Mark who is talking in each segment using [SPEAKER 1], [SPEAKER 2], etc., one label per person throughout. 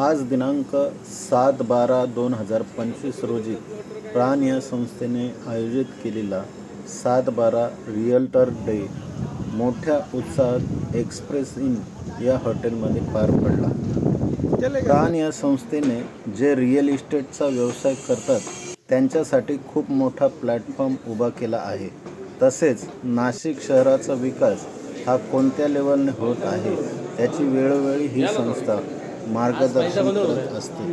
[SPEAKER 1] आज दिनांक 7/12/2025 रोजी प्राण या संस्थेने आयोजित केलेला 7/12 रिअल्टर डे मोठ्या उत्साहात एक्सप्रेस इन या हॉटेलमध्ये पार पडला. प्राण या संस्थेने जे रिअल इस्टेटचा व्यवसाय करतात त्यांच्यासाठी खूप मोठा प्लॅटफॉर्म उभा केला आहे. तसेच नाशिक शहराचा विकास हा कोणत्या लेवलने होत आहे त्याची वेळोवेळी ही संस्था मार्गदर्शन करत असते.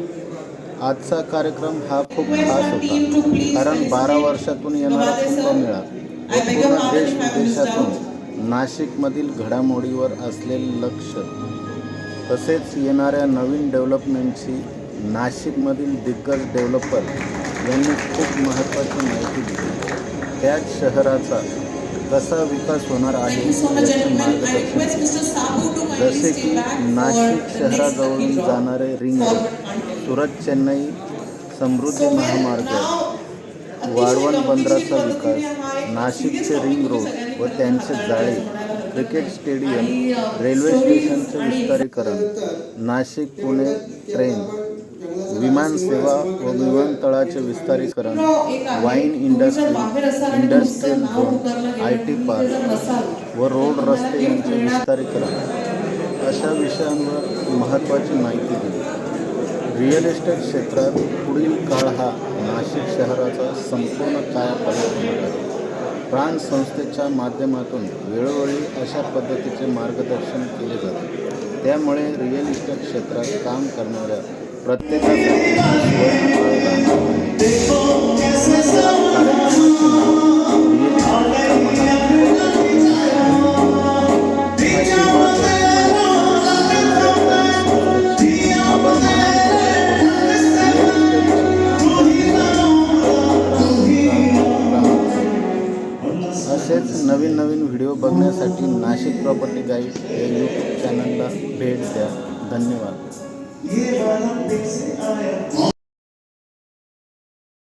[SPEAKER 1] आजचा कार्यक्रम हा खूप खास होता, कारण 12 वर्षातून येणारा कुंभमेळा व पूर्ण देश विदेशातून नाशिकमधील घडामोडीवर असलेले लक्ष, तसेच येणाऱ्या नवीन डेव्हलपमेंटची नाशिकमधील दिग्गज डेव्हलपर यांनी खूप महत्त्वाची माहिती दिली. त्याच शहराचा कसा विकास होणार आहे याचे मार्गदर्शन, जसे की नाशिक शहराजवळून जाणारे रिंग रोड, सुरत चेन्नई समृद्धी महामार्ग, वाढवण बंदराचा विकास, नाशिकचे रिंग रोड व त्यांचे जाळे, क्रिकेट स्टेडियम, रेल्वे स्टेशनचे विस्तारीकरण, नाशिक पुणे ट्रेन, विमानसेवा व विमानतळाचे विस्तारीकरण, wine industry, industrial zone, IT park व रोड रस्ते यांचे विस्तारीकरण अशा विषयांवर महत्त्वाची माहिती दिली. रिअल इस्टेट क्षेत्रात पुढील काळ हा नाशिक शहराचा संपूर्ण कायापालट होणार आहे. प्राण संस्थेच्या माध्यमातून वेळोवेळी अशा पद्धतीचे मार्गदर्शन केले जाते. त्यामुळे रिअल इस्टेट क्षेत्रात काम करणाऱ्या प्रत्येकासाठी असेच नवीन व्हिडिओ बघण्यासाठी नाशिक प्रॉपर्टी गाईड या YouTube चॅनलला भेट द्या. धन्यवाद.